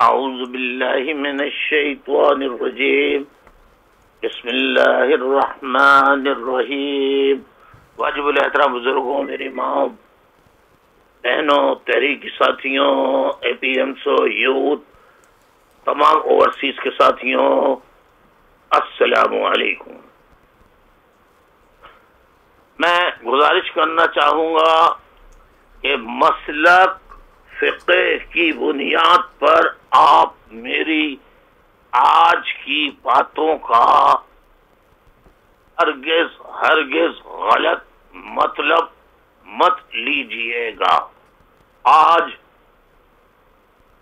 اعوذ باللہ من الشیطان الرجیم بسم اللہ الرحمن الرحیم۔ واجب الاحترام بزرگوں، میری ماں بہنوں، تحریک ساتھیوں، اے پی ایم سو یوتھ، تمام اوورسیز کے ساتھیوں، السلام علیکم۔ میں گزارش کرنا چاہوں گا کہ مسلک فقہ کی بنیاد پر آپ میری آج کی باتوں کا ہرگز غلط مطلب مت لیجئے گا۔ آج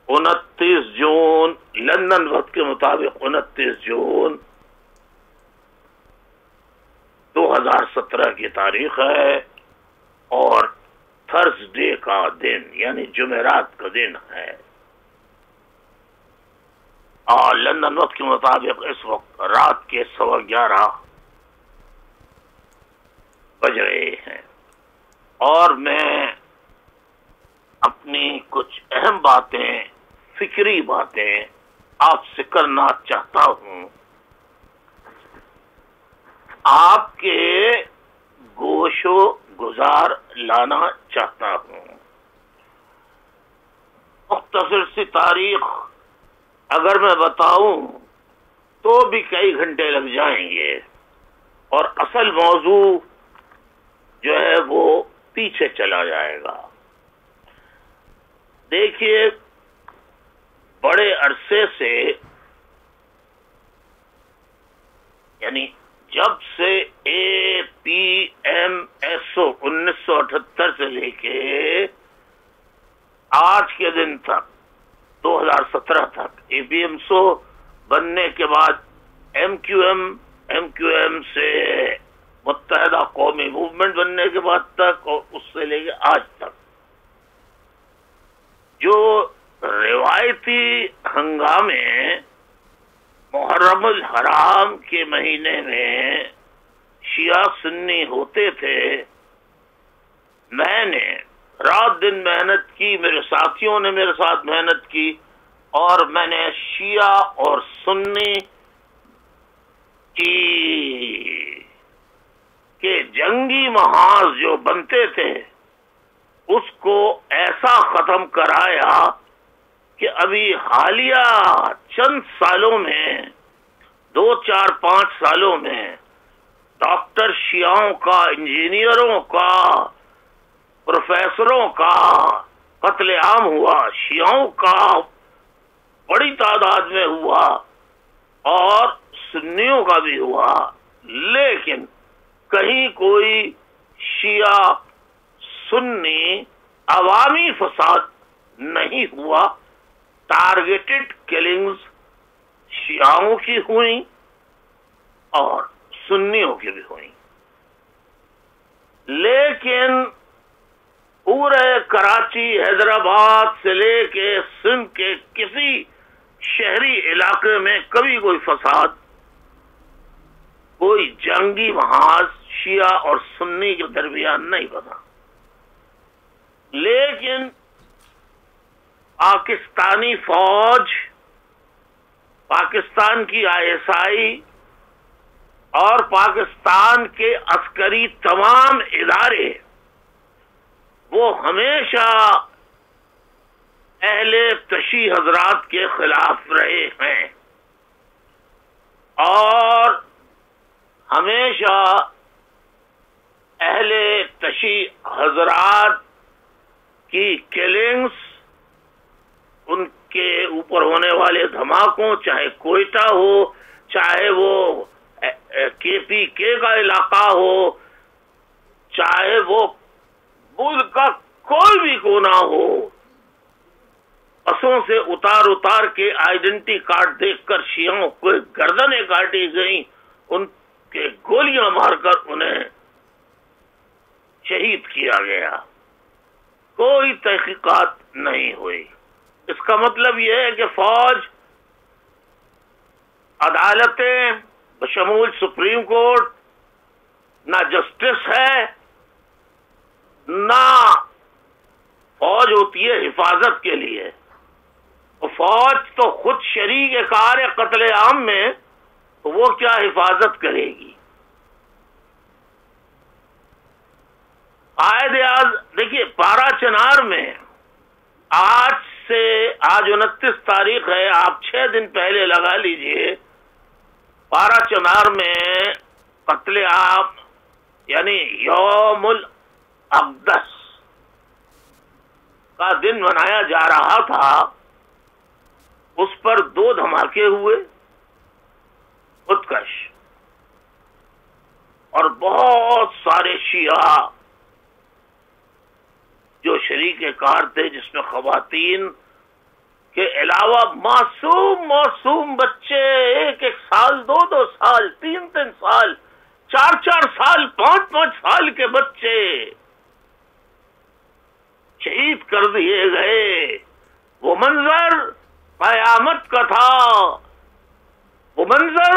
29 جون لندن وقت کے مطابق 29 جون 2017 کی تاریخ ہے اور تھرسڈے کا دن یعنی جمعرات کا دن ہے، اور لندن وقت کے مطابق اس وقت رات کے 11:15 بج رہے ہیں، اور میں اپنی کچھ اہم باتیں، فکری باتیں آپ سے کرنا چاہتا ہوں، آپ کے گوش و گزار لانا چاہتا ہوں۔ مختصر سی تاریخ اگر میں بتاؤں تو بھی کئی گھنٹے لگ جائیں گے، اور اصل موضوع جو ہے وہ پیچھے چلا جائے گا۔ دیکھیے، بڑے عرصے سے، یعنی جب سے اے پی ایم ایس او 1978 سے لے کے آج کے دن تک 2017 تک، اے پی ایم سو بننے کے بعد ایم کیو ایم سے متحدہ قومی موومنٹ بننے کے بعد تک، اور اس سے لے کے آج تک، جو روایتی ہنگامے محرم الحرام کے مہینے میں شیعہ سنی ہوتے تھے، میں نے رات دن محنت کی، میرے ساتھیوں نے میرے ساتھ محنت کی، اور میں نے شیعہ اور سنی کے جنگی محاذ جو بنتے تھے اس کو ایسا ختم کرایا کہ ابھی حالیہ چند سالوں میں، 2-4-5 سالوں میں، ڈاکٹر شیعوں کا، انجینئروں کا، پروفیسروں کا قتل عام ہوا، شیعوں کا بڑی تعداد میں ہوا، اور سنیوں کا بھی ہوا، لیکن کہیں کوئی شیعہ سنی عوامی فساد نہیں ہوا۔ ٹارگیٹڈ کلنگز شیعوں کی ہوئیں اور سنیوں کی بھی ہوئیں، لیکن پورے کراچی، حیدرآباد سے لے کے سندھ کے کسی شہری علاقے میں کبھی کوئی فساد، کوئی جنگی محاذ شیعہ اور سنی کے درمیان نہیں بنا۔ لیکن پاکستانی فوج، پاکستان کی ISI اور پاکستان کے عسکری تمام ادارے، وہ ہمیشہ اہل تشیع حضرات کے خلاف رہے ہیں، اور ہمیشہ اہل تشیع حضرات کی کلنگز، ان کے اوپر ہونے والے دھماکوں، چاہے کوئٹہ ہو، چاہے وہ KPK کا علاقہ ہو، چاہے وہ ملک کا کوئی بھی کونا ہو، بسوں سے اتار کے آئیڈینٹی کارڈ دیکھ کر شیعوں کو گردنیں کاٹی گئیں، ان کے گولیاں مار کر انہیں شہید کیا گیا، کوئی تحقیقات نہیں ہوئی۔ اس کا مطلب یہ ہے کہ فوج، عدالتیں بشمول سپریم کورٹ، نہ جسٹس ہے، نہ فوج ہوتی ہے حفاظت کے لیے، فوج تو خود شریک کار ہے قتل عام میں، تو وہ کیا حفاظت کرے گی؟ دیکھیے پارا چنار میں آج 29 تاریخ ہے، آپ 6 دن پہلے لگا لیجئے، پارا چنار میں قتل عام یعنی یوم الاقدس کا دن منایا جا رہا تھا، اس پر 2 دھماکے ہوئے خودکش، اور بہت سارے شیعہ جو شریک کار تھے، جس میں خواتین کے علاوہ معصوم بچے، 1 سال 2 سال 3 سال 4 سال 5 سال کے بچے شہید کر دیے گئے۔ وہ منظر قیامت کا تھا، وہ منظر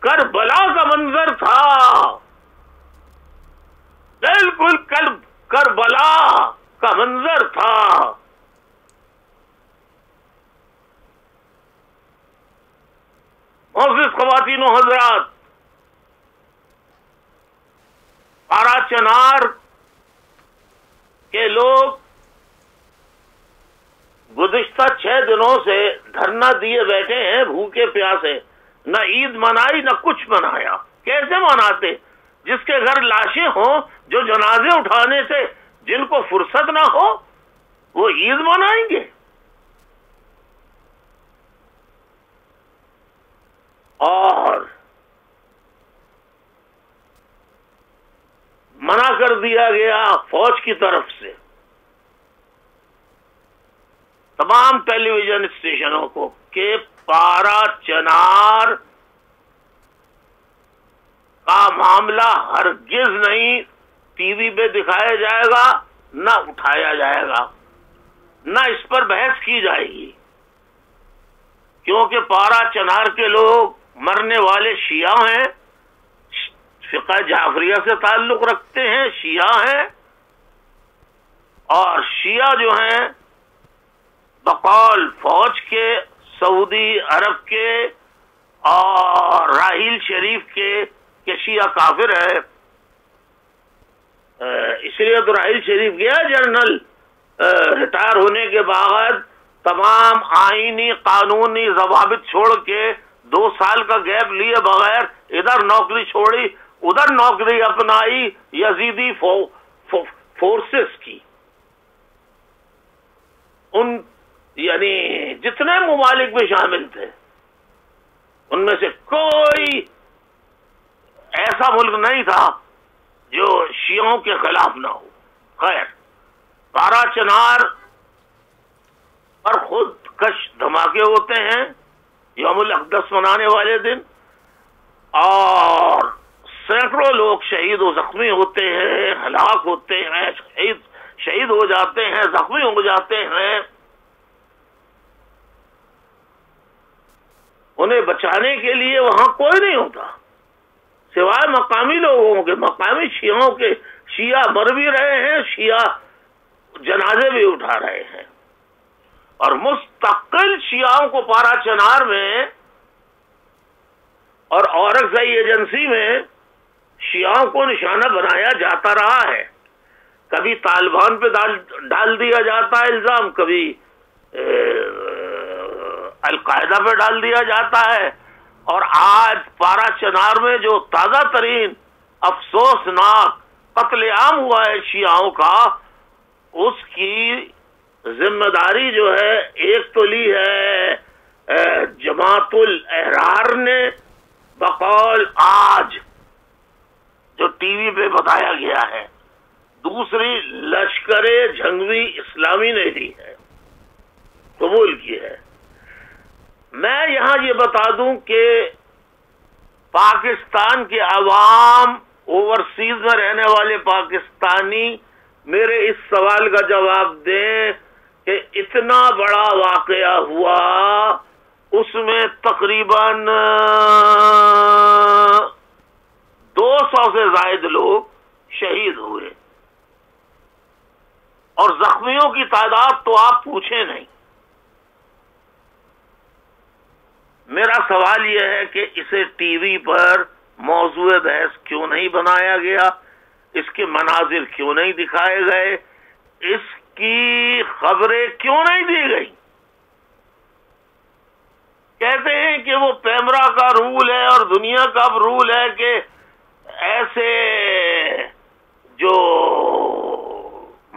کربلا کا منظر تھا، بالکل کربلا کا منظر تھا۔ معزز خواتین و حضرات، پارا چنار کے لوگ گزشتہ 6 دنوں سے دھرنا دیے بیٹھے ہیں، بھوکے پیاسے، نہ عید منائی نہ کچھ منایا۔ کیسے مناتے؟ جس کے گھر لاشیں ہوں، جو جنازے اٹھانے سے جن کو فرصت نہ ہو، وہ عید منائیں گے؟ اور منع کر دیا گیا فوج کی طرف سے تمام ٹیلی ویژن اسٹیشنوں کو کہ پارا چنار کا معاملہ ہرگز نہیں ٹی وی پہ دکھایا جائے گا، نہ اٹھایا جائے گا، نہ اس پر بحث کی جائے گی، کیونکہ پارا چنار کے لوگ مرنے والے شیعہ ہیں، فقہ جعفریہ سے تعلق رکھتے ہیں، شیعہ ہیں، اور شیعہ جو ہیں بقول فوج کے، سعودی عرب کے اور راحیل شریف کے کہ شیعہ کافر ہے۔ اس لیے تو راحیل شریف گیا جنرل ریٹائر ہونے کے بعد تمام آئینی قانونی ضوابط چھوڑ کے 2 سال کا گیپ لیے بغیر ادھر نوکری چھوڑی، ادھر نوکری اپنائی یزیدی فورسز کی۔ ان یعنی جتنے ممالک میں شامل تھے ان میں سے کوئی ایسا ملک نہیں تھا جو شیعوں کے خلاف نہ ہو۔ خیر، پارا چنار پر خود کش دھماکے ہوتے ہیں یوم الاقدس منانے والے دن، اور سینکڑوں لوگ شہید و زخمی ہوتے ہیں، ہلاک ہوتے ہیں، شہید ہو جاتے ہیں، زخمی ہو جاتے ہیں۔ انہیں بچانے کے لیے وہاں کوئی نہیں ہوتا سوائے مقامی لوگوں کے، مقامی شیعوں کے۔ شیعہ مر بھی رہے ہیں، شیعہ جنازے بھی اٹھا رہے ہیں، اور مستقل شیعوں کو پارا چنار میں اور اورکزئی ایجنسی میں شیعوں کو نشانہ بنایا جاتا رہا ہے۔ کبھی طالبان پہ ڈال دیا جاتا ہے الزام، کبھی القاعدہ پہ ڈال دیا جاتا ہے، اور آج پارا چنار میں جو تازہ ترین افسوسناک قتل عام ہوا ہے شیعوں کا، اس کی ذمہ داری جو ہے ایک تو لی ہے جماعت الاحرار نے، بقول آج جو ٹی وی پہ بتایا گیا ہے، دوسری لشکر جھنگوی اسلامی نے دی ہے، قبول کی ہے۔ میں یہاں یہ بتا دوں کہ پاکستان کے عوام، اوورسیز میں رہنے والے پاکستانی میرے اس سوال کا جواب دیں کہ اتنا بڑا واقعہ ہوا، اس میں تقریباً 200 سے زائد لوگ شہید ہوئے، اور زخمیوں کی تعداد تو آپ پوچھیں نہیں۔ میرا سوال یہ ہے کہ اسے ٹی وی پر موضوع بحث کیوں نہیں بنایا گیا؟ اس کے مناظر کیوں نہیں دکھائے گئے؟ اس کی خبریں کیوں نہیں دی گئی؟ کہتے ہیں کہ وہ پیمرا کا رول ہے اور دنیا کا رول ہے کہ ایسے جو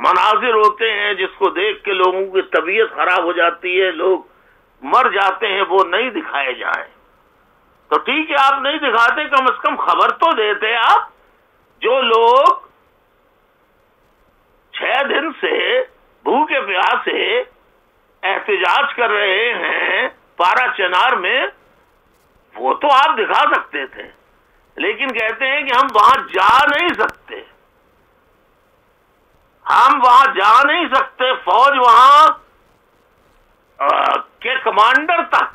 مناظر ہوتے ہیں جس کو دیکھ کے لوگوں کی طبیعت خراب ہو جاتی ہے، لوگ مر جاتے ہیں، وہ نہیں دکھائے جائیں۔ تو ٹھیک ہے، آپ نہیں دکھاتے، کم از کم خبر تو دیتے آپ۔ جو لوگ 6 دن سے بھوکے پیاسے احتجاج کر رہے ہیں پارا چنار میں، وہ تو آپ دکھا سکتے تھے، لیکن کہتے ہیں کہ ہم وہاں جا نہیں سکتے، ہم وہاں جا نہیں سکتے، فوج وہاں کے کمانڈر تک،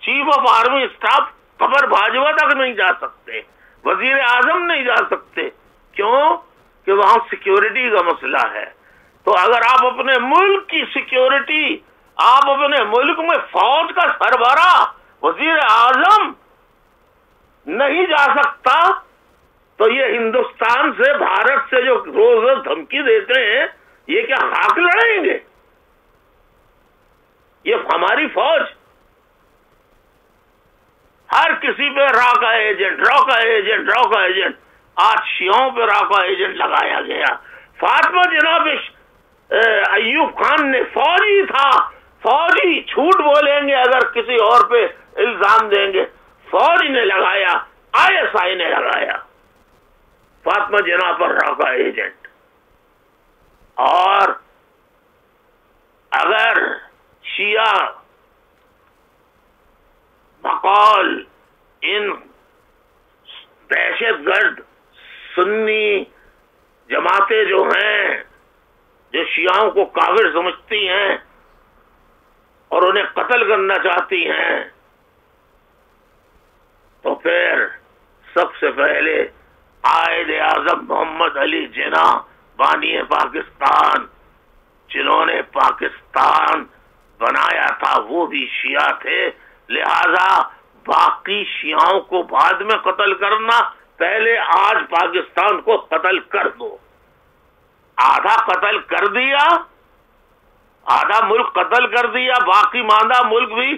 chief of army staff Qamar Bajwa تک نہیں جا سکتے، وزیر اعظم نہیں جا سکتے۔ کیوں؟ کہ وہاں سیکیورٹی کا مسئلہ ہے۔ تو اگر آپ اپنے ملک کی سیکیورٹی، آپ اپنے ملک میں فوج کا سربراہ وزیر اعظم نہیں جا سکتا، تو یہ ہندوستان سے، بھارت سے جو روز روز دھمکی دیتے ہیں، یہ کیا خاک لڑیں گے؟ یہ ہماری فوج ہر کسی پہ را کا ایجنٹ، را کا ایجنٹ، را کا ایجنٹ۔ آج شیعوں پہ را کا ایجنٹ لگایا گیا۔ فاطمہ جناب ایوب خان نے فوجی تھا، فوجی جھوٹ بولیں گے اگر کسی اور پہ الزام دیں گے، فوج نے لگایا، ISI نے لگایا فاطمہ جناب پر را کا ایجنٹ۔ اور اگر شیعہ بقول ان دہشت گرد سنی جماعتیں جو ہیں، جو شیعوں کو کافر سمجھتی ہیں اور انہیں قتل کرنا چاہتی ہیں، تو پھر سب سے پہلے قائد اعظم محمد علی جناح بانی پاکستان، جنہوں نے پاکستان بنایا تھا، وہ بھی شیعہ تھے، لہذا باقی شیعوں کو بعد میں قتل کرنا، پہلے آج پاکستان کو قتل کر دو۔ آدھا قتل کر دیا، آدھا ملک قتل کر دیا، باقی ماندہ ملک بھی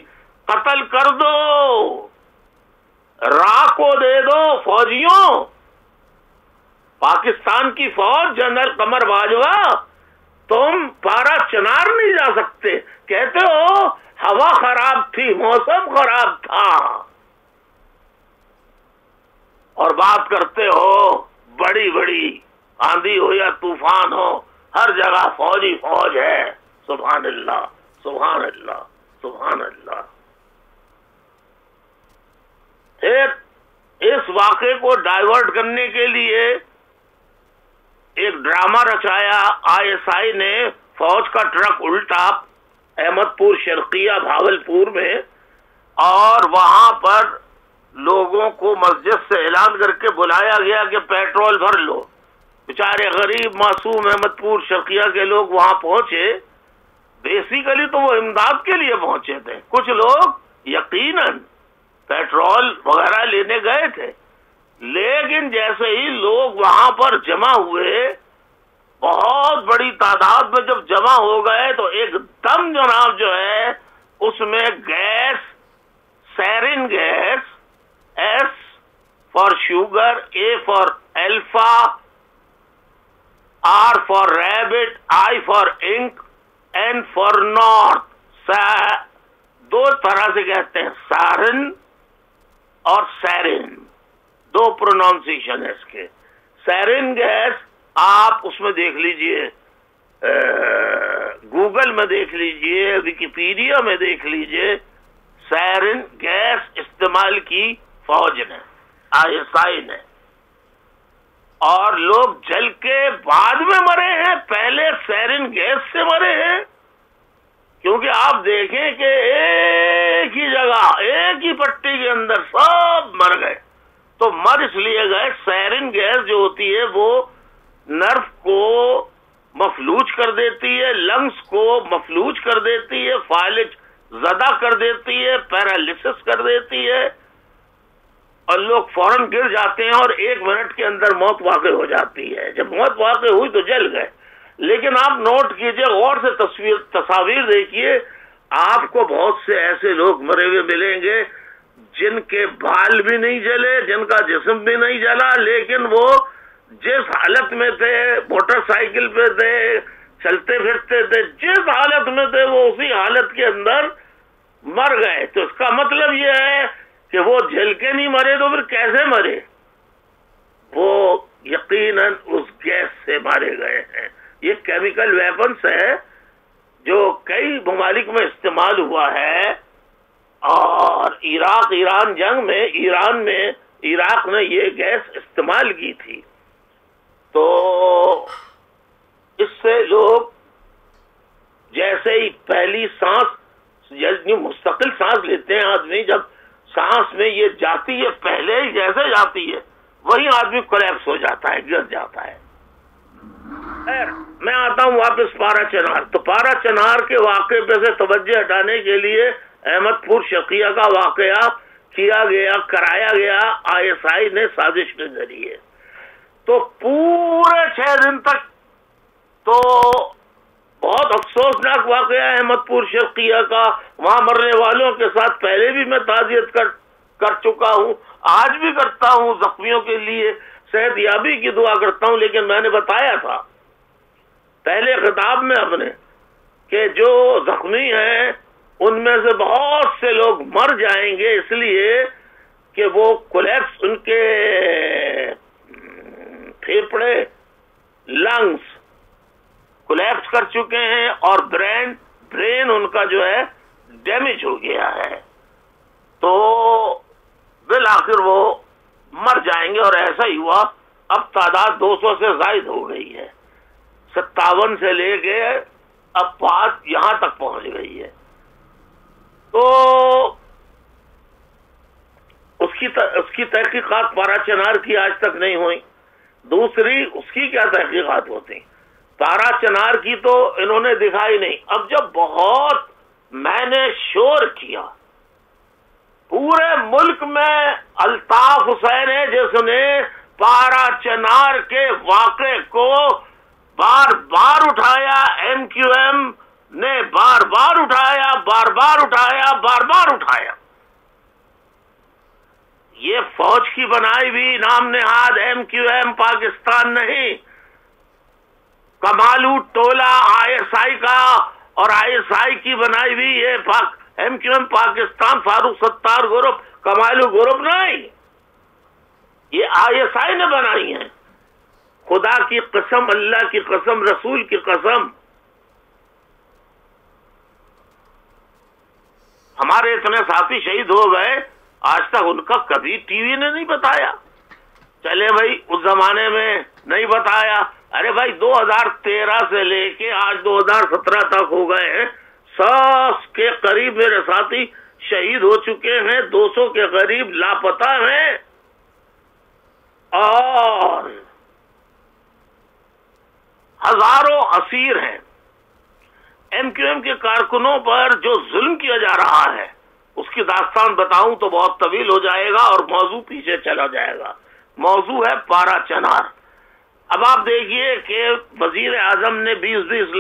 قتل کر دو، راہ کو دے دو فوجیوں۔ پاکستان کی فوج، جنرل قمر باجوہ، تم پارا چنار نہیں جا سکتے، کہتے ہو ہوا خراب تھی، موسم خراب تھا، اور بات کرتے ہو بڑی بڑی آندھی ہو یا طوفان ہو، ہر جگہ فوج ہی فوج ہے۔ سبحان اللہ، سبحان اللہ، سبحان اللہ۔ اس واقعے کو ڈائیورٹ کرنے کے لیے ایک ڈرامہ رچایا ISI نے، فوج کا ٹرک الٹا احمد پور شرقیہ بھاگلپور میں، اور وہاں پر لوگوں کو مسجد سے اعلان کر کے بلایا گیا کہ پیٹرول بھر لو۔ بیچارے غریب معصوم احمد پور شرقیہ کے لوگ وہاں پہنچے، بیسیکلی تو وہ امداد کے لیے پہنچے تھے، کچھ لوگ یقیناً پیٹرول وغیرہ لینے گئے تھے، لیکن جیسے ہی لوگ وہاں پر جمع ہوئے، بہت بڑی تعداد میں جب جمع ہو گئے، تو ایک دم جناب جو ہے اس میں gas, sarin gas, S for sugar, A for alpha, R for rabbit, I for ink, N for north, دو طرح سے کہتے ہیں، سارن اور سیرن، دو پروناؤنسیشن ہے اس کے۔ سیرن گیس آپ اس میں دیکھ لیجئے، گوگل میں دیکھ لیجئے، ویکیپیڈیا میں دیکھ لیجئے، سیرن گیس استعمال کی فوج نے، ISI نے، اور لوگ جل کے بعد میں مرے ہیں، پہلے سیرن گیس سے مرے ہیں۔ کیونکہ آپ دیکھیں کہ ایک ہی جگہ، ایک ہی پٹی کے اندر سب مر گئے، تو مر اس لیے گئے، سیرن گیس جو ہوتی ہے وہ نرف کو مفلوج کر دیتی ہے، لنگس کو مفلوج کر دیتی ہے، فالج زدہ کر دیتی ہے، پیرالیسس کر دیتی ہے، اور لوگ فوراً گر جاتے ہیں اور 1 منٹ کے اندر موت واقع ہو جاتی ہے۔ جب موت واقع ہوئی تو جل گئے۔ لیکن آپ نوٹ کیجئے، غور سے تصاویر دیکھیے، آپ کو بہت سے ایسے لوگ مرے ہوئے ملیں گے جن کے بال بھی نہیں جلے، جن کا جسم بھی نہیں جلا، لیکن وہ جس حالت میں تھے، موٹر سائیکل پہ تھے، چلتے پھرتے تھے، جس حالت میں تھے وہ اسی حالت کے اندر مر گئے۔ تو اس کا مطلب یہ ہے کہ وہ جل کے نہیں مرے تو پھر کیسے مرے؟ وہ یقیناً اس گیس سے مارے گئے ہیں۔ یہ کیمیکل ویپنز ہے جو کئی ممالک میں استعمال ہوا ہے، اور ایران جنگ میں عراق نے یہ گیس استعمال کی تھی۔ تو اس سے لوگ جیسے ہی پہلی سانس، مستقل سانس لیتے ہیں آدمی، جب سانس میں یہ جاتی ہے پہلے ہی جیسے جاتی ہے وہی آدمی کولیپس ہو جاتا ہے، گر جاتا ہے۔ خیر، میں آتا ہوں واپس پارا چنار۔ تو پارا چنار کے واقعے پہ سے توجہ ہٹانے کے لیے احمد پور شرقیہ کا واقعہ کرایا گیا ISI نے سازش کے ذریعے۔ تو پورے 6 دن تک تو بہت افسوسناک واقعہ ہے احمد پور شرقیہ کا۔ وہاں مرنے والوں کے ساتھ پہلے بھی میں تعزیت کر چکا ہوں، آج بھی کرتا ہوں، زخمیوں کے لیے صحت یابی کی دعا کرتا ہوں۔ لیکن میں نے بتایا تھا پہلے خطاب میں اپنے کہ جو زخمی ہیں ان میں سے بہت سے لوگ مر جائیں گے، اس لیے کہ وہ کولیپس، ان کے پھیپھڑے، لنگس کولیپس کر چکے ہیں، اور برین ان کا جو ہے ڈیمیج ہو گیا ہے، تو بالآخر وہ مر جائیں گے۔ اور ایسا ہی ہوا، اب تعداد 200 سے زائد ہو گئی ہے، 57 سے لے کے اب بات یہاں تک پہنچ گئی ہے۔ تو اس کی تحقیقات پارا چنار کی آج تک نہیں ہوئی۔ دوسری، اس کی کیا تحقیقات ہوتی؟ پارا چنار کی تو انہوں نے دکھائی نہیں۔ اب جب بہت میں نے شور کیا، پورے ملک میں الطاف حسین ہے جس نے پارا چنار کے واقعے کو بار بار اٹھایا، MQM نے بار بار اٹھایا۔ یہ فوج کی بنائی بھی نام نہاد MQM پاکستان نہیں، کمالو ٹولہ ISI کا، اور ISI کی بنائی بھی یہ MQM Pakistan, Farooq Sattar group, کمالو group نہیں، یہ ISI نے بنائی ہیں۔ خدا کی قسم، اللہ کی قسم، رسول کی قسم، ہمارے اتنے ساتھی شہید ہو گئے، آج تک ان کا کبھی ٹی وی نے نہیں بتایا۔ چلے بھائی اس زمانے میں نہیں بتایا، ارے بھائی 2013 سے لے کے آج 2017 تک ہو گئے ہیں، 100 کے قریب میرے ساتھی شہید ہو چکے ہیں، 200 کے قریب لاپتہ ہیں، اور ہزاروں اسیر ہیں۔ MQM کے کارکنوں پر جو ظلم کیا جا رہا ہے اس کی داستان بتاؤں تو بہت طویل ہو جائے گا اور موضوع پیچھے چلا جائے گا۔ موضوع ہے پارا چنار۔ اب آپ دیکھیے کہ وزیر اعظم نے 20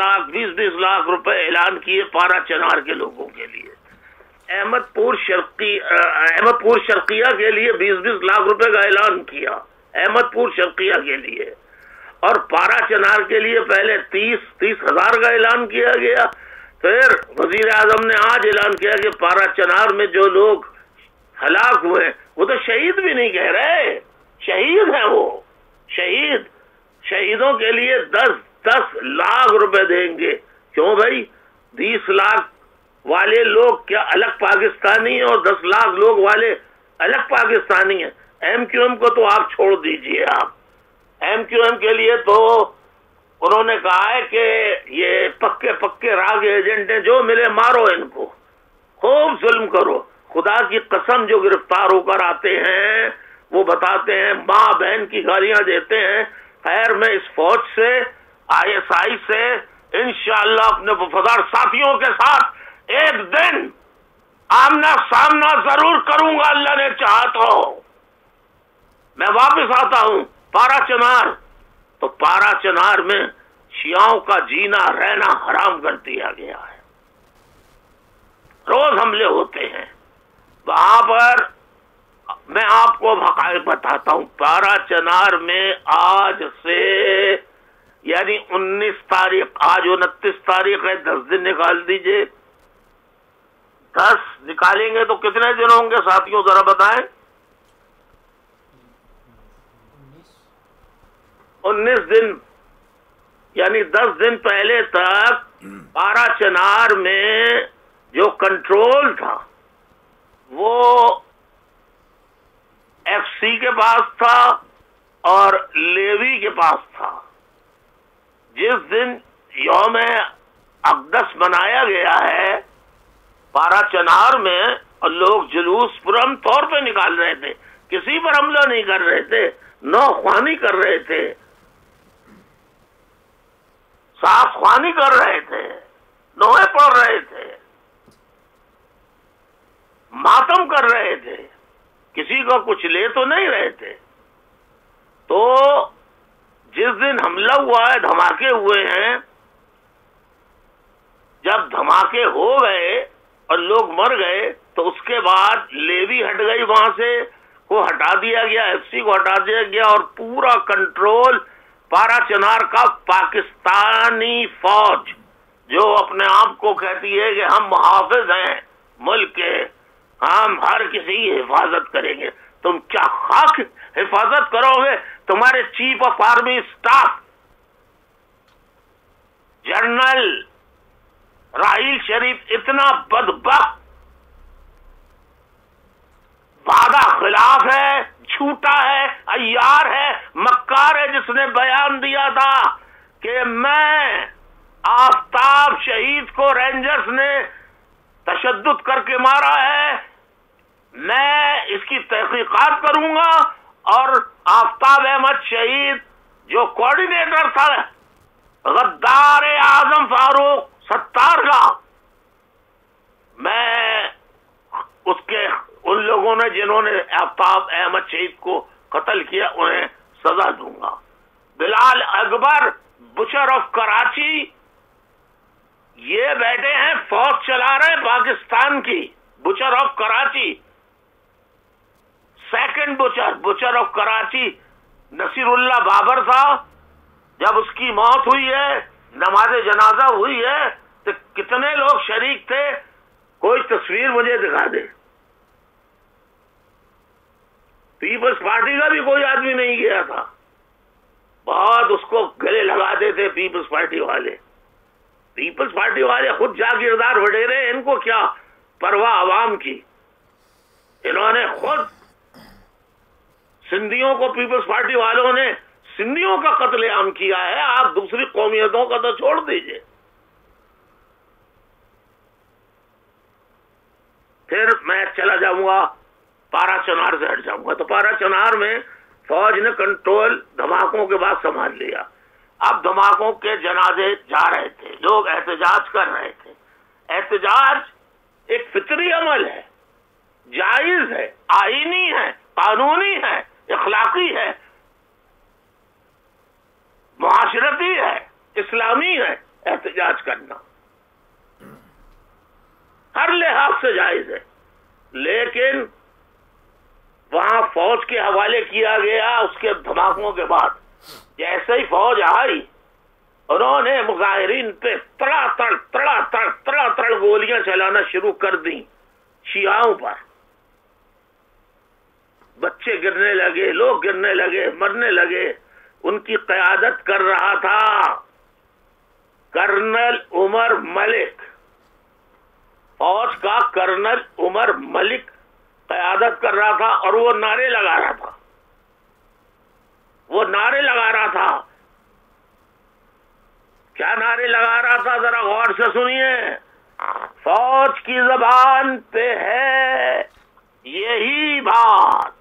لاکھ روپے اعلان کیے پارا چنار کے لوگوں کے لیے۔ احمد پور شرقیہ کے لیے 20 لاکھ روپے کا اعلان کیا، احمد پور شرقیہ کے لیے، اور پارا چنار کے لیے پہلے 30 ہزار کا اعلان کیا گیا۔ پھر وزیر اعظم نے آج اعلان کیا کہ پارا چنار میں جو لوگ ہلاک ہوئے وہ تو شہید بھی نہیں کہہ رہے، شہید ہیں، وہ شہیدوں کے لیے 10 لاکھ روپے دیں گے۔ کیوں بھائی؟ 20 لاکھ والے لوگ کیا الگ پاکستانی ہیں اور 10 لاکھ لوگ والے الگ پاکستانی ہیں؟ MQM کو تو آپ چھوڑ دیجئے۔ آپ MQM کے لیے تو انہوں نے کہا ہے کہ یہ پکے راگ ایجنٹ ہیں، جو ملے مارو ان کو، خوب ظلم کرو۔ خدا کی قسم جو گرفتار ہو کر آتے ہیں وہ بتاتے ہیں، ماں بہن کی گالیاں دیتے ہیں۔ خیر، میں اس فوج سے، ISI سے انشاءاللہ اپنے وفادار ساتھیوں کے ساتھ ایک دن آمنا سامنا ضرور کروں گا، اللہ نے چاہا تو۔ میں واپس آتا ہوں پارا چنار، تو پارا چنار میں شیعوں کا جینا رہنا حرام کر دیا گیا ہے، روز حملے ہوتے ہیں وہاں پر۔ میں آپ کو حقائق بتاتا ہوں، پارا چنار میں آج سے یعنی 19 تاریخ، آج 29 تاریخ ہے، 10 دن نکال دیجئے، 10 نکالیں گے تو کتنے دن ہوں گے ساتھیوں ذرا بتائیں؟ 19 دن، یعنی 10 دن پہلے تک پارا چنار میں جو کنٹرول تھا وہ ایف سی کے پاس تھا اور لیوی کے پاس تھا۔ جس دن یوم اقدس منایا گیا ہے پارا چنار میں، اور لوگ جلوس پرام طور پہ نکال رہے تھے، کسی پر حملہ نہیں کر رہے تھے، نو خوانی کر رہے تھے، صاف خوانی کر رہے تھے، نوحے پڑھ رہے تھے، ماتم کر رہے تھے، کسی کو کچھ لے تو نہیں رہے تھے۔ تو جس دن حملہ ہوا ہے، دھماکے ہوئے ہیں، جب دھماکے ہو گئے اور لوگ مر گئے تو اس کے بعد لیوی ہٹ گئی، وہاں سے کو ہٹا دیا گیا، ایف سی کو ہٹا دیا گیا، اور پورا کنٹرول پارا چنار کا پاکستانی فوج جو اپنے آپ کو کہتی ہے کہ ہم محافظ ہیں ملک کے، ہم ہر کسی کی حفاظت کریں گے۔ تم کیا خاک حفاظت کرو گے؟ تمہارے chief of army staff general Raheel Sharif اتنا بدبخت، وعدہ خلاف ہے، جھوٹا ہے، عیار ہے، مکار ہے، جس نے بیان دیا تھا کہ میں آفتاب شہید کو رینجرز نے تشدد کر کے مارا ہے، میں اس کی تحقیقات کروں گا، اور آفتاب احمد شہید جو کوارڈینیٹر تھا غدار اعظم فاروق ستار کا، میں اس کے ان لوگوں نے جنہوں نے آفتاب احمد شہید کو قتل کیا انہیں سزا دوں گا۔ بلال اکبر بچر آف کراچی، یہ بیٹھے ہیں فوج چلا رہے پاکستان کی، butcher of Karachi, second butcher of Karachi Naseerullah Babar تھا۔ جب اس کی موت ہوئی ہے، نماز جنازہ ہوئی ہے، تو کتنے لوگ شریک تھے؟ کوئی تصویر مجھے دکھا دے۔ پیپلز پارٹی کا بھی کوئی آدمی نہیں گیا تھا، بہت اس کو گلے لگاتے تھے پیپلز پارٹی والے۔ پیپلز پارٹی والے خود جاگیردار وڈیرے، ان کو کیا پرواہ عوام کی؟ انہوں نے خود سندھیوں کو، پیپلز پارٹی والوں نے سندھیوں کا قتل عام کیا ہے، آپ دوسری قومیتوں کا تو چھوڑ دیجئے۔ پھر میں چلا جاؤں گا پارا چنار سے ہٹ جاؤں گا، تو پارا چنار میں فوج نے کنٹرول دھماکوں کے بعد سنبھال لیا۔ اب دھماکوں کے جنازے جا رہے تھے، لوگ احتجاج کر رہے تھے۔ احتجاج ایک فطری عمل ہے، جائز ہے، آئینی ہے، قانونی ہے، اخلاقی ہے، معاشرتی ہے، اسلامی ہے۔ احتجاج کرنا ہر لحاظ سے جائز ہے، لیکن وہاں فوج کے حوالے کیا گیا۔ اس کے دھماکوں کے بعد جیسے ہی فوج آئی، انہوں نے مظاہرین پہ تڑا تڑ گولیاں چلانا شروع کر دیں، شیعوں پر۔ بچے گرنے لگے، لوگ گرنے لگے، مرنے لگے۔ ان کی قیادت کر رہا تھا کرنل عمر ملک، فوج کا کرنل عمر ملک قیادت کر رہا تھا، اور وہ نعرے لگا رہا تھا، کیا نعرے لگا رہا تھا؟ ذرا غور سے سنیے۔ فوج کی زبان پہ ہے یہی بات،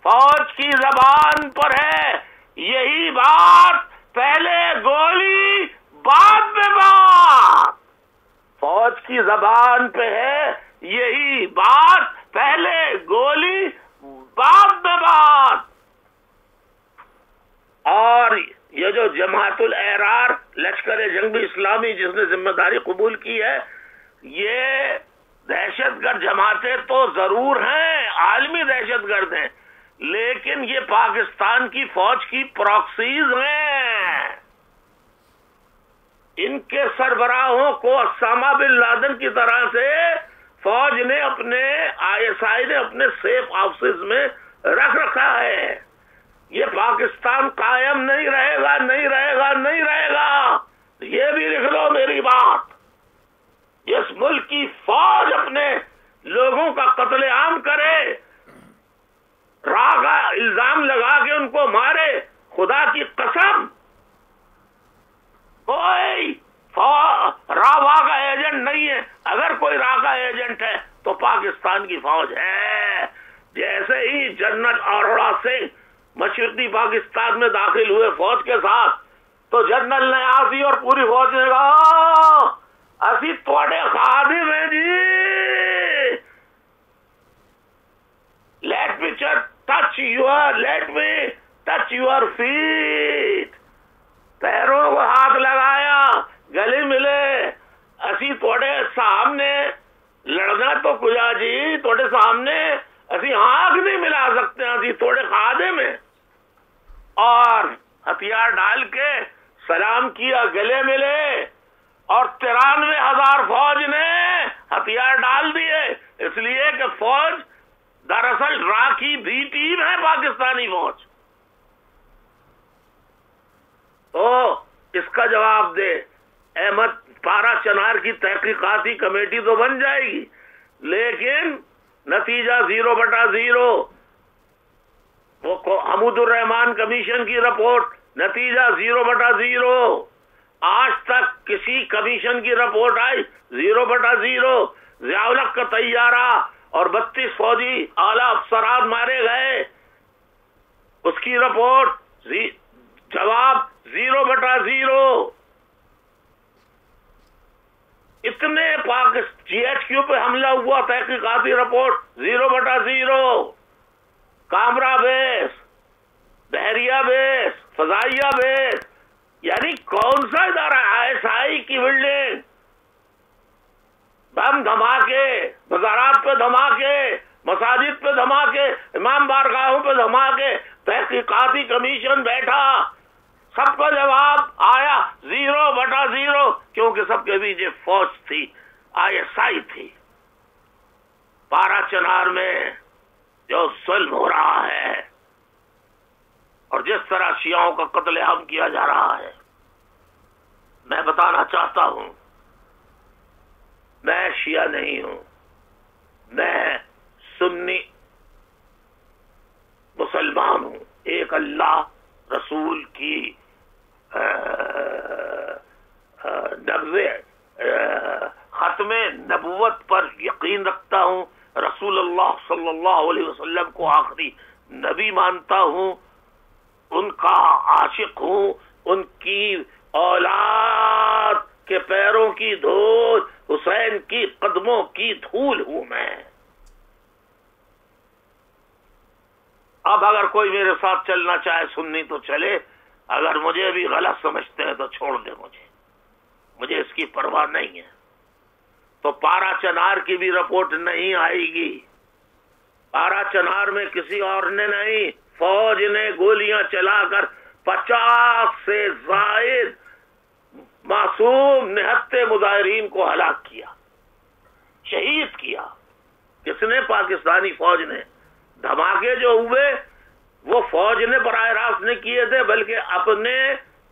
فوج کی زبان پر ہے یہی بات، پہلے گولی بعد میں بات۔ فوج کی کی زبان پہ ہے یہی بات، پہلے گولی بعد میں بات. اور یہ جو جماعت الاحرار لشکر جنگی اسلامی جس نے ذمہ داری قبول کی ہے، یہ دہشت گرد جماعتیں تو ضرور ہیں، عالمی دہشت گرد ہیں، لیکن یہ پاکستان کی فوج کی پراکسیز ہیں. ان کے سربراہوں کو اسامہ بن لادن کی طرح سے فوج نے اپنے ISI نے اپنے سیف آفسز میں رکھ رکھا ہے. یہ پاکستان قائم نہیں رہے گا، نہیں رہے گا، نہیں رہے گا. یہ بھی لکھ لو میری بات. اس ملک کی فوج اپنے لوگوں کا قتل عام کرے، راہ کا الزام لگا کے ان کو مارے، خدا کی قسم کوئی راہ کا ایجنٹ نہیں ہے. اگر کوئی راہ کا ایجنٹ ہے تو پاکستان کی فوج ہے. جیسے ہی جنرل اروڑا سنگھ مشرقی پاکستان میں داخل ہوئے فوج کے ساتھ، تو جنرل نیازی اور پوری فوج نے کہا اسی تھوڑے خادم ہیں جی، let me touch your feet. پیروں کو ہاتھ لگایا، گلے ملے. اسی تھوڑے سامنے لڑنا تو کجا جی، تھوڑے سامنے اسی ہاتھ نہیں ملا سکتے، اسی تھوڑے خادم ہیں. اور ہتھیار ڈال کے سلام کیا، گلے ملے، اور 93,000 فوج نے ہتھیار ڈال دیے، اس لیے کہ فوج دراصل راکھی بھی ٹیم ہے پاکستانی فوج. تو اس کا جواب دے. احمد پارا چنار کی تحقیقاتی کمیٹی تو بن جائے گی، لیکن نتیجہ 0/0. وہ حمود الرحمان کمیشن کی رپورٹ، نتیجہ 0/0. آج تک کسی کمیشن کی رپورٹ آئی 0/0. ضیاء الحق کا طیارہ اور 32 فوجی اعلیٰ افسران مارے گئے، اس کی رپورٹ جواب 0/0. اتنے GHQ پہ حملہ ہوا، تحقیقاتی رپورٹ 0/0. کامرا بیس، بحریہ بیس، فضائیہ بیس، یعنی کون سا ادارہ؟ ISI کی بلڈنگ، بم دھماکے، بازارات پہ دھماکے، مساجد پہ دھماکے، امام بارگاہوں پہ دھماکے. تحقیقاتی کمیشن بیٹھا، سب کا جواب آیا 0/0، کیونکہ سب کے پیچھے فوج تھی، ISI تھی. پارا چنار میں جو ظلم ہو رہا ہے اور جس طرح شیعوں کا قتل عام کیا جا رہا ہے، میں بتانا چاہتا ہوں، میں شیعہ نہیں ہوں، میں سنی مسلمان ہوں. ایک اللہ رسول کی ختم نبوت پر یقین رکھتا ہوں، رسول اللہ صلی اللہ علیہ وسلم کو آخری نبی مانتا ہوں، ان کا عاشق ہوں، ان کی اولاد کے پیروں کی دھول، حسین کی قدموں کی دھول ہوں میں. اب اگر کوئی میرے ساتھ چلنا چاہے سنی تو چلے، اگر مجھے بھی غلط سمجھتے ہیں تو چھوڑ دیں، مجھے اس کی پرواہ نہیں ہے. تو پارا چنار کی بھی رپورٹ نہیں آئے گی. پارا چنار میں کسی اور نے نہیں، فوج نے گولیاں چلا کر 50 سے زائد معصوم نہتے مظاہرین کو ہلاک کیا، شہید کیا. کس نے؟ پاکستانی فوج نے. دھماکے جو ہوئے وہ فوج نے براہ راست نہیں کیے تھے، بلکہ اپنے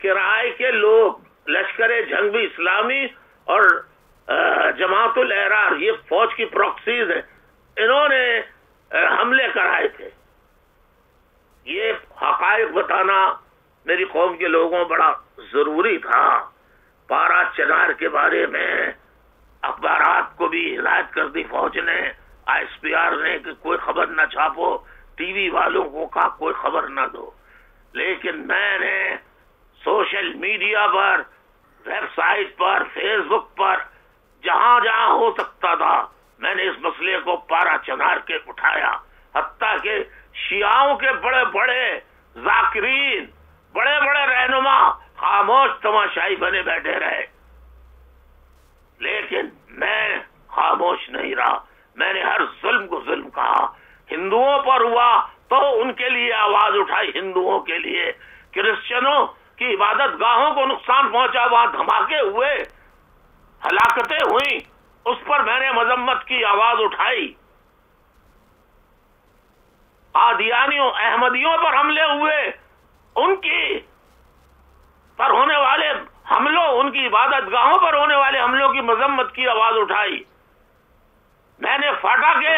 کرائے کے لوگ، لشکر جنگی اسلامی اور جماعت الاحرار، یہ فوج کی پراکسیز ہیں، انہوں نے حملے کرائے تھے. یہ حقائق بتانا میری قوم کے لوگوں بڑا ضروری تھا. پارا چنار کے بارے میں اخبارات کو بھی ہدایت کر دی فوج نے، ISPR نے، کہ کوئی خبر نہ چھاپو، ٹی وی والوں کو کہا کوئی خبر نہ دو. لیکن میں نے سوشل میڈیا پر، ویب سائٹ پر، فیس بک پر جہاں جہاں ہو سکتا تھا میں نے اس مسئلے کو پارا چنار کے اٹھایا، حتیٰ کہ شیعوں کے بڑے بڑے ذاکرین، بڑے بڑے رہنما خاموش تماشائی بنے بیٹھے رہے، لیکن میں خاموش نہیں رہا. میں نے ہر ظلم کو ظلم کہا. ہندوؤں پر ہوا تو ان کے لیے آواز اٹھائی، ہندوؤں کے لیے. کرسچنوں کی عبادت گاہوں کو نقصان پہنچا، وہاں دھماکے ہوئے، ہلاکتیں ہوئیں، اس پر میں نے مذمت کی آواز اٹھائی. قادیانیوں، احمدیوں پر حملے ہوئے، ان کی پر ہونے والے حملوں، ان کی عبادت گاہوں پر ہونے والے حملوں کی مذمت کی آواز اٹھائی. میں نے فاٹا کے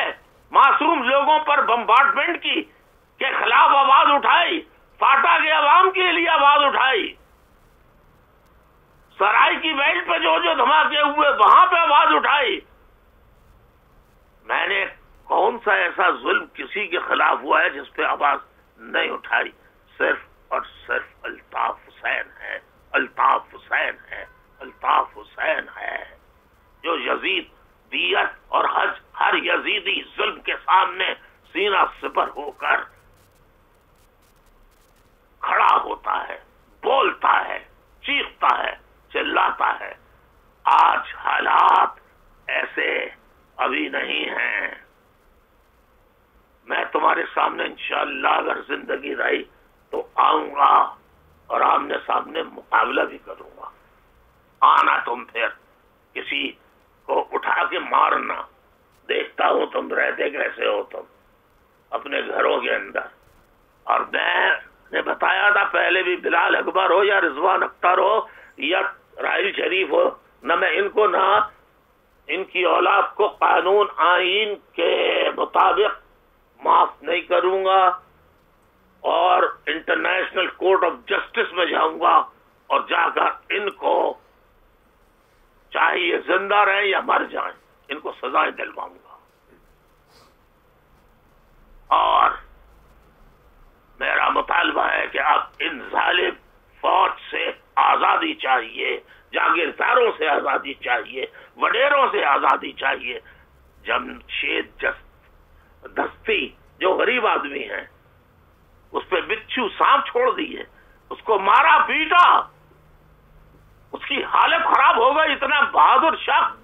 معصوم لوگوں پر بمبارڈمنٹ کی کے خلاف آواز اٹھائی، فاٹا کے عوام کے لیے آواز اٹھائی. سرائی کی بیلٹ پہ جو دھماکے ہوئے وہاں پہ آواز اٹھائی. میں نے کون سا ایسا ظلم کسی کے خلاف ہوا ہے جس پہ آواز نہیں اٹھائی؟ صرف اور صرف الطاف حسین ہے، الطاف حسین ہے، الطاف حسین ہے، جو یزید دیت اور ہر یزیدی ظلم کے سامنے سینہ سپر ہو کر کھڑا ہوتا ہے، بولتا ہے، چیختا ہے، چلاتا ہے. آج حالات ایسے ابھی نہیں ہیں. میں تمہارے سامنے انشاءاللہ اگر زندگی رہی تو آؤں گا اور آمنے سامنے مقابلہ بھی کروں گا. آنا تم پھر کسی کو اٹھا کے مارنا. دیکھتا ہوں تم رہتے کیسے ہو تم اپنے گھروں کے اندر. اور میں نے بتایا تھا پہلے بھی، بلال اکبر ہو یا رضوان اختر ہو یا راحیل شریف ہو، نہ میں ان کو نہ ان کی اولاد کو قانون آئین کے مطابق معاف نہیں کروں گا، اور انٹرنیشنل کورٹ آف جسٹس میں جاؤں گا اور جا کر ان کو چاہے یہ زندہ رہیں یا مر جائیں ان کو سزائیں دلواؤں گا. اور میرا مطالبہ ہے کہ اب ان ظالم فوج سے آزادی چاہیے، جاگیرداروں سے آزادی چاہیے، وڈیروں سے آزادی چاہیے. جمشید دستی جو غریب آدمی ہیں اس پہ بچھو سانپ چھوڑ دیے، اس کو مارا پیٹا، اس کی حالت خراب ہو گئی. اتنا بہادر شخص،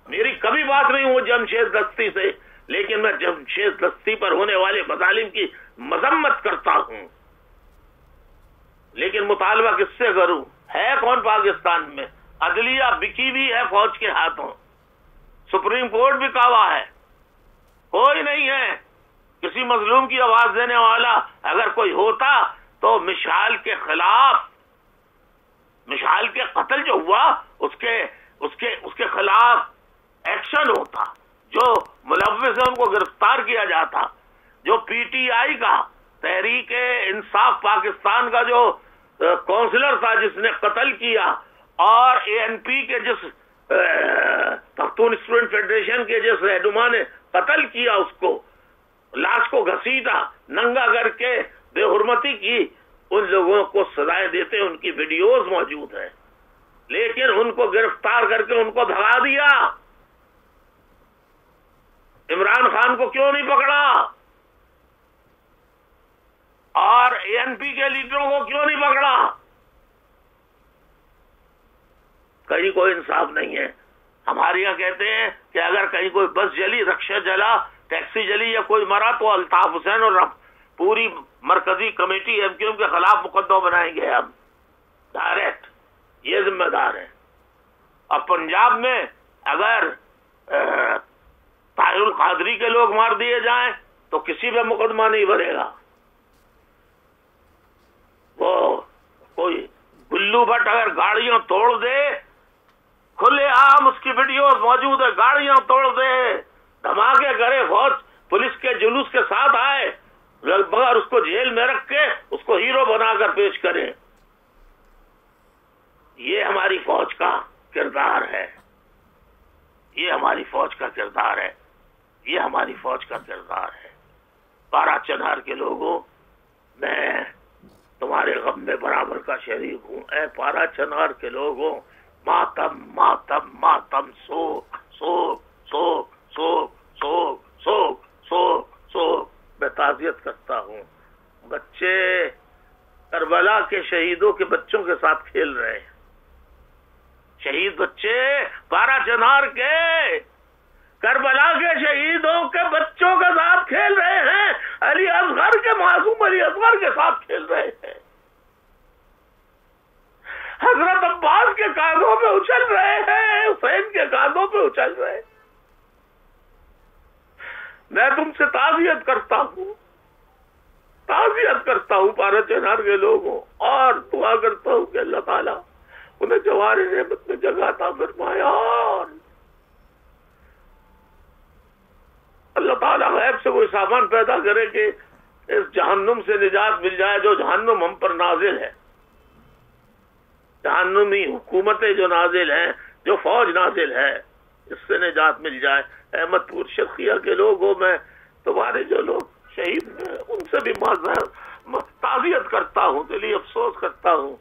میری کبھی بات نہیں ہوئی جمشید دستی سے، لیکن میں جمشید دستی پر ہونے والے مظالم کی مذمت کرتا ہوں. لیکن مطالبہ کس سے کروں؟ ہے کون پاکستان میں؟ عدلیہ بکی بھی ہے فوج کے ہاتھوں، سپریم کورٹ بھی کعوہ ہے، کوئی نہیں ہے. کسی مظلوم کی آواز دینے والا اگر کوئی ہوتا تو مشعل کے خلاف، مشعل کے قتل جو ہوا اس کے خلاف ایکشن ہوتا، جو ملوث ہے ان کو گرفتار کیا جاتا. جو پی ٹی آئی کا، تحریک انصاف پاکستان کا جو کونسلر تھا جس نے قتل کیا، اور اے این پی کے جس پختون اسٹوڈنٹ فیڈریشن کے جس رہنما نے قتل کیا، اس کو لاش کو گھسیٹا، ننگا کر کے بے حرمتی کی، ان لوگوں کو سزائیں دیتے ان کی ویڈیوز موجود ہیں. لیکن ان کو گرفتار کر کے ان کو بھگا دیا. عمران خان کو کیوں نہیں پکڑا؟ اور اے این پی کے لیڈروں کو کیوں نہیں پکڑا؟ کہیں کوئی انصاف نہیں ہے. ہمارے یہاں کہتے ہیں کہ اگر کہیں کوئی بس جلی، رکشہ جلا، ٹیکسی جلی یا کوئی مرا تو الطاف حسین اور پوری مرکزی کمیٹی ایم کیو ایم کے خلاف مقدمہ بنائیں گے. ہم ڈائریکٹ یہ ذمہ دار ہیں. اور پنجاب میں اگر طاہر القادری کے لوگ مار دیے جائیں تو کسی پہ مقدمہ نہیں بنے گا. وہ کوئی گلو بھٹ اگر گاڑیاں توڑ دے، کھلے عام اس کی ویڈیوز موجود ہے، گاڑیاں توڑ دے، دھماکے کرے، فوج پولیس کے جلوس کے ساتھ آئے، مگر اس کو جیل میں رکھ کے اس کو ہیرو بنا کر پیش کریں. یہ ہماری فوج کا کردار ہے، یہ ہماری فوج کا کردار ہے، یہ ہماری فوج کا کردار ہے. پارا چنار کے لوگوں، میں تمہارے غم میں برابر کا شریک ہوں. اے پارا چنار کے لوگوں، ماتم ماتم ماتم، سوگ سوگ سوگ سوگ سوگ سوگ سوگ سوگ. میں تعزیت کرتا ہوں. بچے کربلا کے شہیدوں کے بچوں کے ساتھ کھیل رہے ہیں. شہید بچے بارہ چنار کے کربلا کے شہیدوں کے بچوں کے ساتھ کھیل رہے ہیں. علی اصغر کے معصوم علی اصغر کے ساتھ کھیل رہے ہیں. حضرت عباس کے کاندھوں پہ اچھل رہے ہیں، حسین کے کاندھوں پہ اچھل رہے ہیں. میں تم سے تعزیت کرتا ہوں، تعزیت کرتا ہوں بارہ چنار کے لوگوں، اور دعا کرتا ہوں کہ اللہ تعالیٰ انہیں جوار نعمت میں جگہ عطا فرمائے، اور اللہ تعالیٰ غیب سے وہ سامان پیدا کرے کہ اس جہنم سے نجات مل جائے جو جہنم ہم پر نازل ہے. جہنمی حکومتیں جو نازل ہیں، جو فوج نازل ہے، اس سے نجات مل جائے. احمد پور شرقیہ کے لوگوں میں تمہارے جو لوگ شہید ہیں ان سے بھی تعزیت کرتا ہوں، دلی افسوس کرتا ہوں.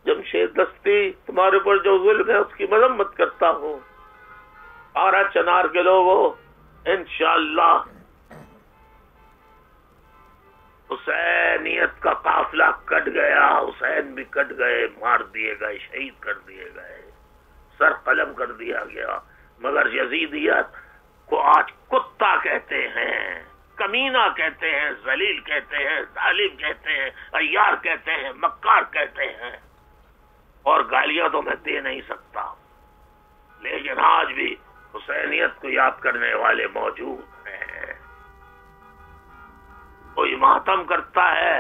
جمشید دستی تمہارے پر جو ظلم ہے اس کی مذمت کرتا ہوں. آرا چنار کے لوگوں انشاءاللہ حسینیت کا قافلہ کٹ گیا، حسین بھی کٹ گئے، مار دیے گئے، شہید کر دیے گئے، سر قلم کر دیا گیا. مگر یزیدیت کو آج کتا کہتے ہیں، کمینہ کہتے ہیں، ذلیل کہتے ہیں، ظالم کہتے ہیں، عیار کہتے ہیں، مکار کہتے ہیں، اور گالیاں تو میں دے نہیں سکتا. لیکن آج بھی حسینیت کو یاد کرنے والے موجود ہیں. کوئی ماتم کرتا ہے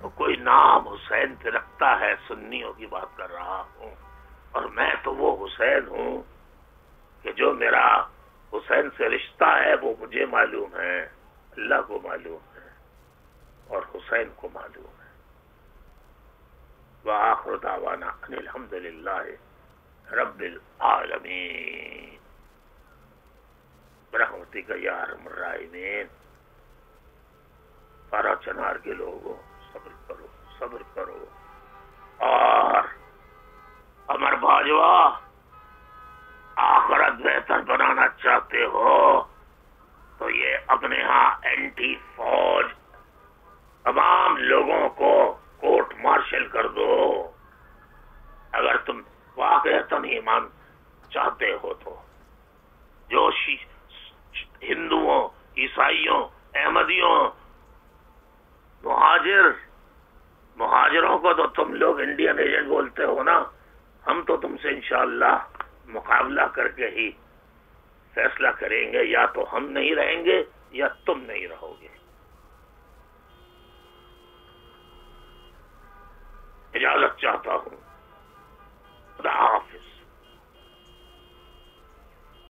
تو کوئی نام حسین پہ رکھتا ہے. سنیوں کی بات کر رہا ہوں، اور میں تو وہ حسین ہوں کہ جو میرا حسین سے رشتہ ہے وہ مجھے معلوم ہے، اللہ کو معلوم ہے، اور حسین کو معلوم ہے. وآخر دعوانا ان الحمدللہ رب العالمین برحمتک یا ارحم الراحمین. بارہ چنار کے لوگوں صبر کرو، صبر کرو. اور امر باجوہ آخرت بہتر بنانا چاہتے ہو تو یہ اپنے ہاں اینٹی فوج تمام لوگوں کو کورٹ مارشل کر دو. اگر تم واقعتاً ایمان چاہتے ہو تو جو ہندوؤں، عیسائیوں، احمدیوں، مہاجروں کو تو تم لوگ انڈین ایجنٹ بولتے ہو نا، ہم تو تم سے انشاءاللہ مقابلہ کر کے ہی فیصلہ کریں گے. یا تو ہم نہیں رہیں گے یا تم نہیں رہو گے. اجازت چاہتا ہوں. خدا حافظ.